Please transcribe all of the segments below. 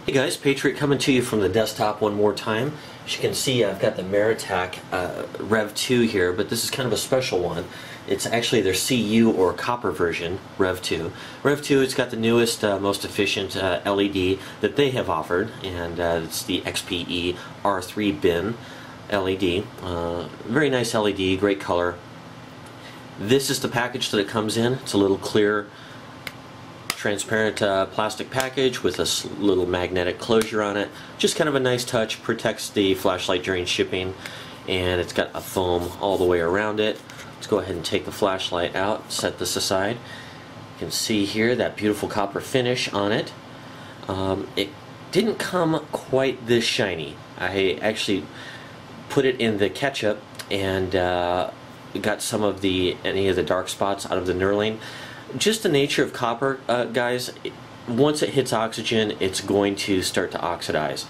Hey guys, Patriot coming to you from the desktop one more time. As you can see, I've got the Maratac REV 2 here, but this is kind of a special one. It's actually their CU or copper version, REV 2. REV 2, it's got the newest, most efficient LED that they have offered, and it's the XPE R3 bin LED. Very nice LED, great color. This is the package that it comes in. It's a little clear, transparent plastic package with a little magnetic closure on it. Just kind of a nice touch, protects the flashlight during shipping, and it's got a foam all the way around it. Let's go ahead and take the flashlight out, set this aside. You can see here that beautiful copper finish on it. It didn't come quite this shiny. I actually put it in the ketchup and got some of any of the dark spots out of the knurling. Just the nature of copper, guys, once it hits oxygen, it's going to start to oxidize.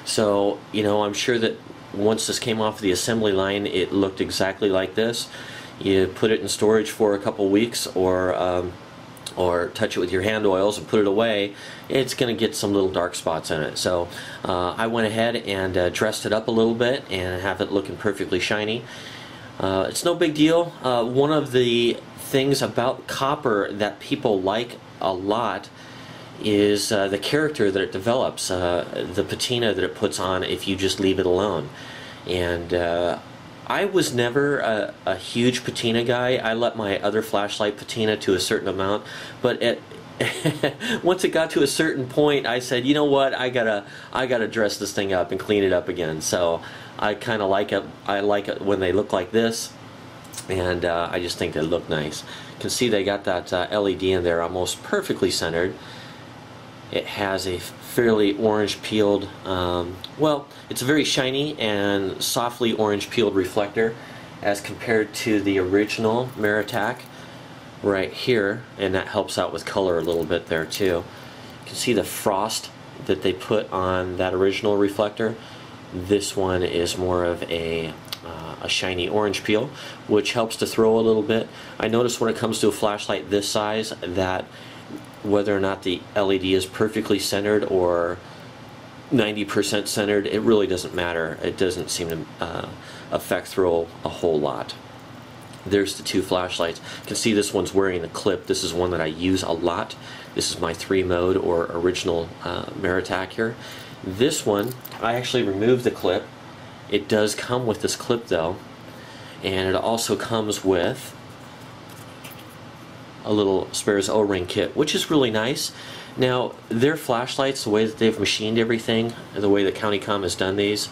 So, you know, I'm sure that once this came off the assembly line, it looked exactly like this. You put it in storage for a couple weeks, or touch it with your hand oils and put it away, it's going to get some little dark spots in it. So I went ahead and dressed it up a little bit and have it looking perfectly shiny. It's no big deal. One of the things about copper that people like a lot is the character that it develops, the patina that it puts on if you just leave it alone. And I was never a huge patina guy. I let my other flashlight patina to a certain amount, but once it got to a certain point, I said, you know what, I gotta dress this thing up and clean it up again. So I kind of like it. I like it when they look like this, and I just think they look nice. You can see they got that LED in there almost perfectly centered. It has a fairly orange peeled, well, it's a very shiny and softly orange peeled reflector as compared to the original Maratac right here, and that helps out with color a little bit there too. You can see the frost that they put on that original reflector. This one is more of a shiny orange peel, which helps to throw a little bit. I notice when it comes to a flashlight this size that whether or not the LED is perfectly centered or 90% centered, it really doesn't matter. It doesn't seem to affect throw a whole lot. There's the two flashlights. You can see this one's wearing the clip. This is one that I use a lot. This is my 3-mode or original Maratac here. This one, I actually removed the clip. It does come with this clip though, and it also comes with a little spares O-ring kit, which is really nice. Now, their flashlights, the way that they've machined everything, the way that CountyCom has done these,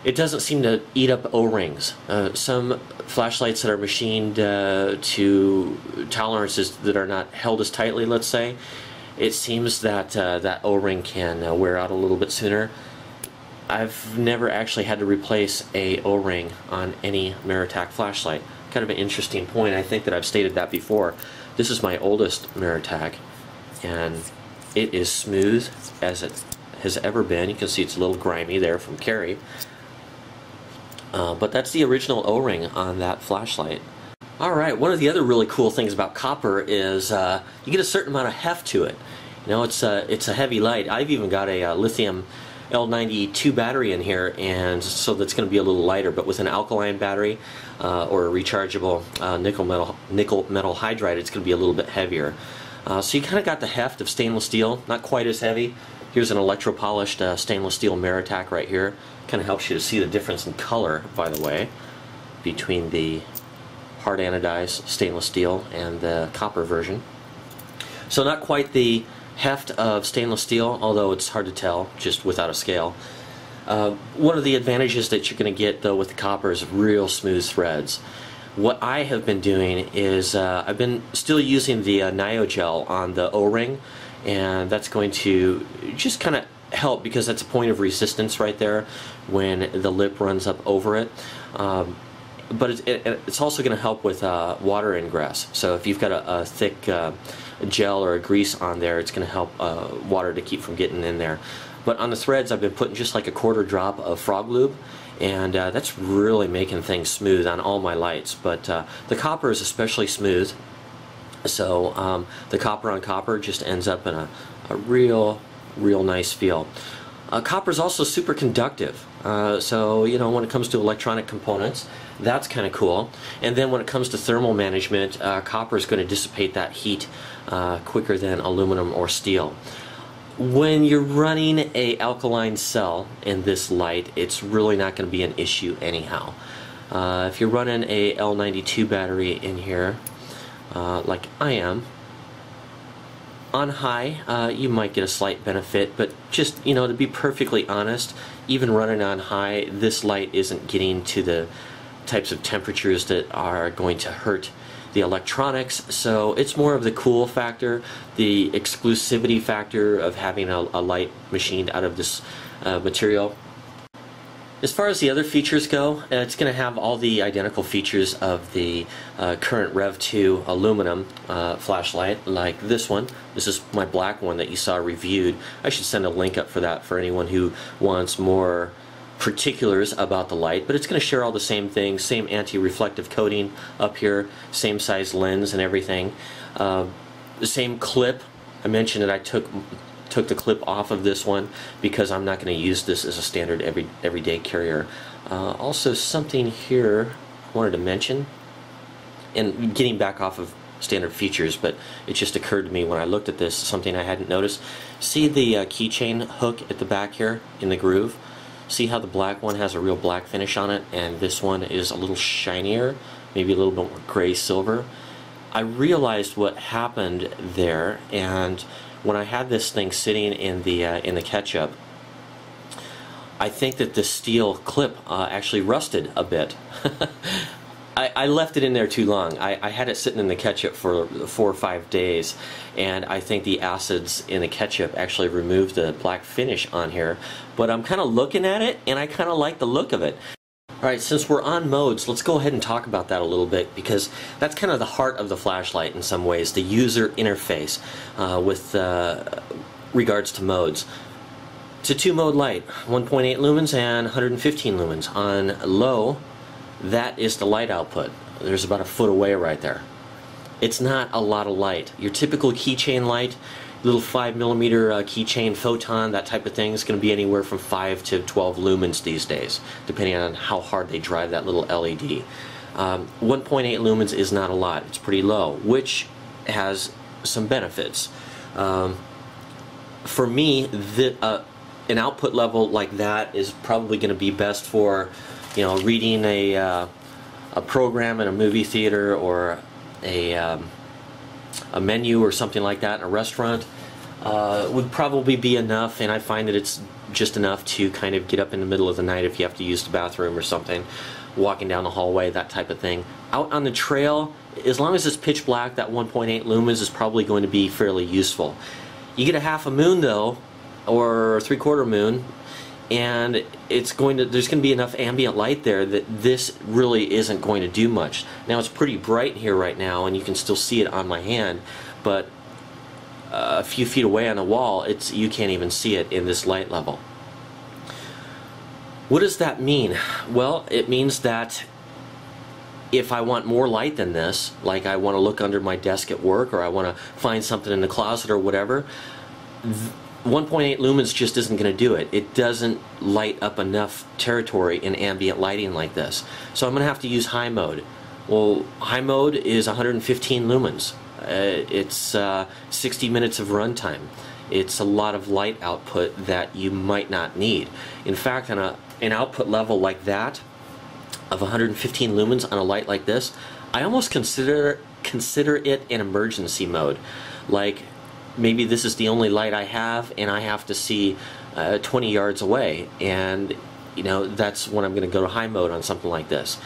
it doesn't seem to eat up O-rings. Some flashlights that are machined to tolerances that are not held as tightly, let's say, it seems that that O-ring can wear out a little bit sooner. I've never actually had to replace a O-ring on any Maratac flashlight. Kind of an interesting point. I think that I've stated that before. This is my oldest Maratac, and it is smooth as it has ever been. You can see it's a little grimy there from Carrie. But that's the original O-ring on that flashlight. Alright, one of the other really cool things about copper is you get a certain amount of heft to it. You know, it's a heavy light. I've even got a lithium L92 battery in here, and so that's going to be a little lighter, but with an alkaline battery or a rechargeable nickel metal hydride, it's going to be a little bit heavier. So you kind of got the heft of stainless steel, not quite as heavy. Here's an electro-polished stainless steel Maratac right here. Kind of helps you to see the difference in color, by the way, between the hard anodized stainless steel and the copper version. So not quite the heft of stainless steel, although it's hard to tell just without a scale. One of the advantages that you're going to get though with the copper is real smooth threads. What I have been doing is I've been still using the Niogel on the O-ring, and that's going to just kind of help because that's a point of resistance right there when the lip runs up over it. But it's also going to help with water ingress. So if you've got a thick gel or a grease on there, it's going to help water to keep from getting in there. But on the threads, I've been putting just like a quarter drop of frog lube, and that's really making things smooth on all my lights. But the copper is especially smooth, so the copper on copper just ends up in a real real nice feel. Copper is also super conductive, so you know, when it comes to electronic components, that's kind of cool. And then when it comes to thermal management, copper is going to dissipate that heat quicker than aluminum or steel. When you're running a alkaline cell in this light, it's really not going to be an issue anyhow. If you're running a L92 battery in here, like I am, on high, you might get a slight benefit, but just, you know, to be perfectly honest, even running on high, this light isn't getting to the types of temperatures that are going to hurt the electronics, so it's more of the cool factor, the exclusivity factor of having a light machined out of this material. As far as the other features go, it's going to have all the identical features of the current REV 2 aluminum flashlight, like this one. This is my black one that you saw reviewed. I should send a link up for that for anyone who wants more particulars about the light, but it's going to share all the same things, same anti-reflective coating up here, same size lens and everything. The same clip. I mentioned that I took the clip off of this one because I'm not going to use this as a standard everyday carrier. Also, something here I wanted to mention, and getting back off of standard features, but it just occurred to me when I looked at this, something I hadn't noticed. See the keychain hook at the back here in the groove? See how the black one has a real black finish on it, and this one is a little shinier, maybe a little bit more gray silver? I realized what happened there, and when I had this thing sitting in the ketchup, I think that the steel clip actually rusted a bit. I left it in there too long. I had it sitting in the ketchup for 4 or 5 days, and I think the acids in the ketchup actually removed the black finish on here. But I'm kind of looking at it, and I kind of like the look of it. Alright, since we're on modes, let's go ahead and talk about that a little bit, because that's kind of the heart of the flashlight in some ways, the user interface with regards to modes. It's a 2-mode light, 1.8 lumens and 115 lumens. On low, that is the light output. There's about a foot away right there. It's not a lot of light. Your typical keychain light, little 5mm keychain photon, that type of thing, is going to be anywhere from 5 to 12 lumens these days, depending on how hard they drive that little LED. 1.8 lumens is not a lot. It's pretty low, which has some benefits. For me, an output level like that is probably going to be best for, you know, reading a program in a movie theater, or a menu or something like that in a restaurant. Would probably be enough, and I find that it's just enough to kind of get up in the middle of the night if you have to use the bathroom or something, walking down the hallway, that type of thing. Out on the trail, as long as it's pitch black, that 1.8 lumens is probably going to be fairly useful. You get a half a moon though, or 3/4 moon, and there's going to be enough ambient light there that this really isn't going to do much. Now, it's pretty bright here right now, and you can still see it on my hand, but a few feet away on the wall, you can't even see it in this light level. What does that mean? Well, it means that if I want more light than this, like I want to look under my desk at work, or I want to find something in the closet or whatever, 1.8 lumens just isn't going to do it. It doesn't light up enough territory in ambient lighting like this. So I'm going to have to use high mode. Well, high mode is 115 lumens. It's 60 minutes of runtime. It's a lot of light output that you might not need. In fact, on an output level like that, of 115 lumens on a light like this, I almost consider it an emergency mode. Like, maybe this is the only light I have, and I have to see 20 yards away, and you know, that's when I'm going to go to high mode on something like this.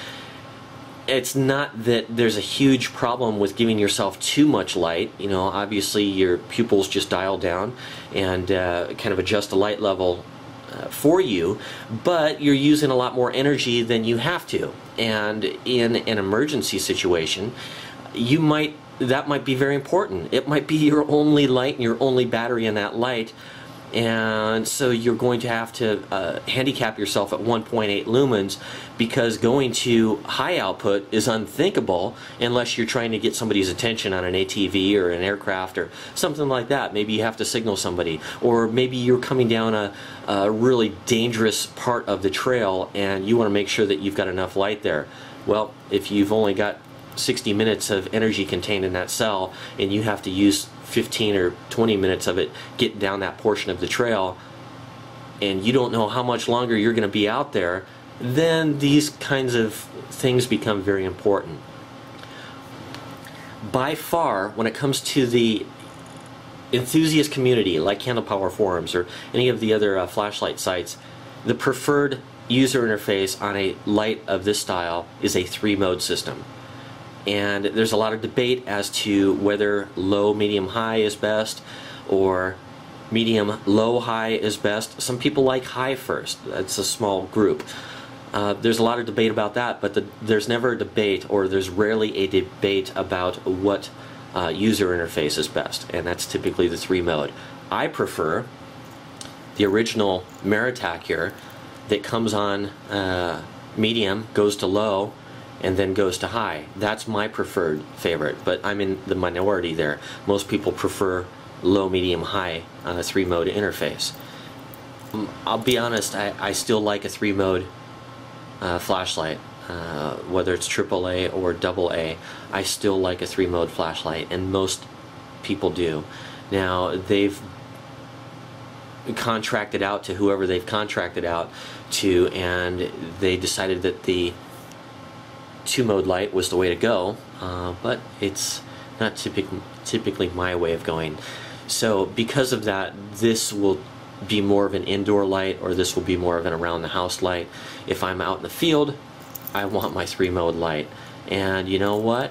It's not that there's a huge problem with giving yourself too much light. You know, obviously your pupils just dial down and kind of adjust the light level for you, but you're using a lot more energy than you have to. And in an emergency situation, that might be very important. It might be your only light and your only battery in that light, and so you're going to have to handicap yourself at 1.8 lumens, because going to high output is unthinkable unless you're trying to get somebody's attention on an ATV or an aircraft or something like that. Maybe you have to signal somebody, or maybe you're coming down a really dangerous part of the trail and you want to make sure that you've got enough light there. Well, if you've only got 60 minutes of energy contained in that cell and you have to use 15 or 20 minutes of it getting down that portion of the trail, and you don't know how much longer you're going to be out there, then these kinds of things become very important. By far, when it comes to the enthusiast community like Candle Power Forums or any of the other flashlight sites, the preferred user interface on a light of this style is a 3-mode system. And there's a lot of debate as to whether low, medium, high is best, or medium, low, high is best. Some people like high first. That's a small group. There's a lot of debate about that, but there's never a debate, or there's rarely a debate about what user interface is best, and that's typically the 3-mode. I prefer the original Maratac here that comes on medium, goes to low, and then goes to high. That's my preferred favorite, but I'm in the minority there. Most people prefer low, medium, high on a 3-mode interface. I'll be honest, I still like a 3-mode flashlight. Whether it's AAA or AA, I still like a 3-mode flashlight, and most people do. Now, they've contracted out to whoever they've contracted out to, and they decided that the 2-mode light was the way to go, but it's not typically my way of going. So because of that, this will be more of an indoor light, or this will be more of an around the house light. If I'm out in the field, I want my 3-mode light. And you know what?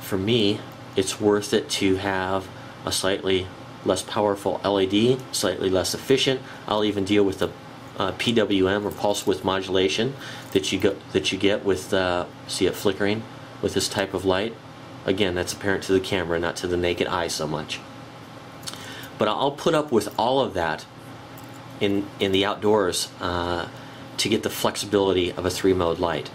For me, it's worth it to have a slightly less powerful LED, slightly less efficient. I'll even deal with the PWM, or pulse width modulation, that you get with see it flickering with this type of light. Again, that's apparent to the camera, not to the naked eye so much. But I'll put up with all of that in the outdoors to get the flexibility of a 3-mode light.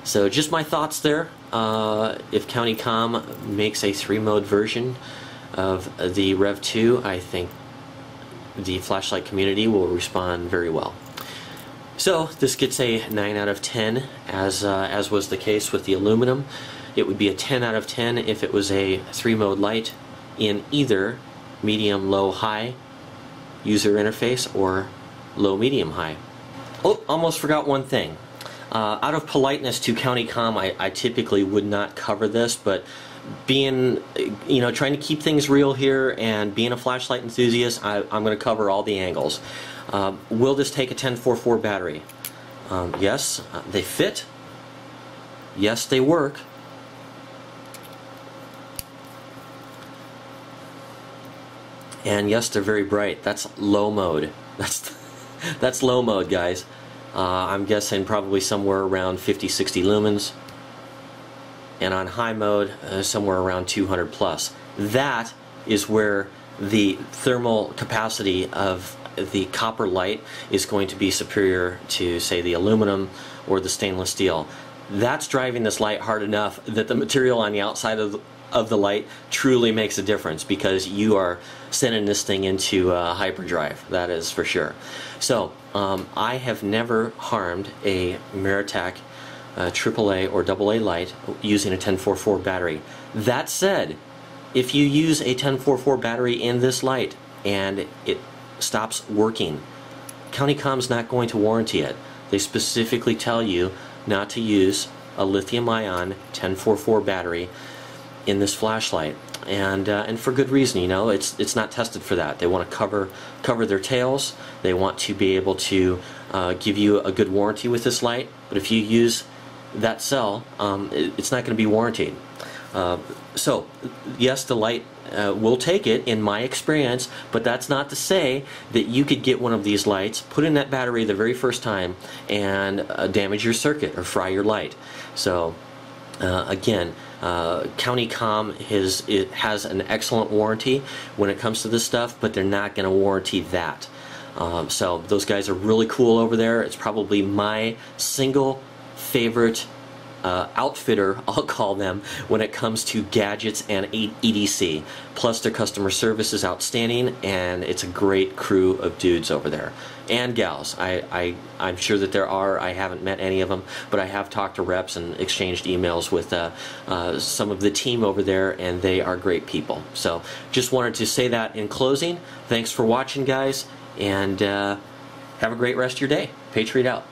So just my thoughts there. If County Com makes a 3-mode version of the REV 2, I think the flashlight community will respond very well. So this gets a 9 out of 10, as was the case with the aluminum. It would be a 10 out of 10 if it was a 3-mode light in either medium, low, high user interface or low, medium, high. Oh, almost forgot one thing. Out of politeness to County Com, I typically would not cover this, but being, trying to keep things real here and being a flashlight enthusiast, I'm going to cover all the angles. Will this take a 1044 battery? Yes, they fit. Yes, they work. And yes, they're very bright. That's low mode. That's low mode, guys. I'm guessing probably somewhere around 50-60 lumens. And on high mode, somewhere around 200 plus. That is where the thermal capacity of the copper light is going to be superior to, say, the aluminum or the stainless steel. That's driving this light hard enough that the material on the outside of the light truly makes a difference, because you are sending this thing into hyperdrive, that is for sure. So I have never harmed a Maratac AAA or AA light using a 1044 battery. That said, if you use a 1044 battery in this light and it stops working, County Com's not going to warranty it. They specifically tell you not to use a lithium-ion 1044 battery in this flashlight, and for good reason. It's not tested for that. They want to cover their tails. They want to be able to give you a good warranty with this light. But if you use that cell, it's not going to be warranted. So yes, the light will take it, in my experience, but that's not to say that you could get one of these lights, put in that battery the very first time, and damage your circuit or fry your light. So again, County Com it has an excellent warranty when it comes to this stuff, but they're not going to warranty that. So those guys are really cool over there. It's probably my single favorite outfitter, I'll call them, when it comes to gadgets and EDC. Plus their customer service is outstanding, and it's a great crew of dudes over there. And gals. I'm sure that there are. I haven't met any of them, but I have talked to reps and exchanged emails with some of the team over there, and they are great people. So just wanted to say that in closing. Thanks for watching, guys, and have a great rest of your day. Patriot out.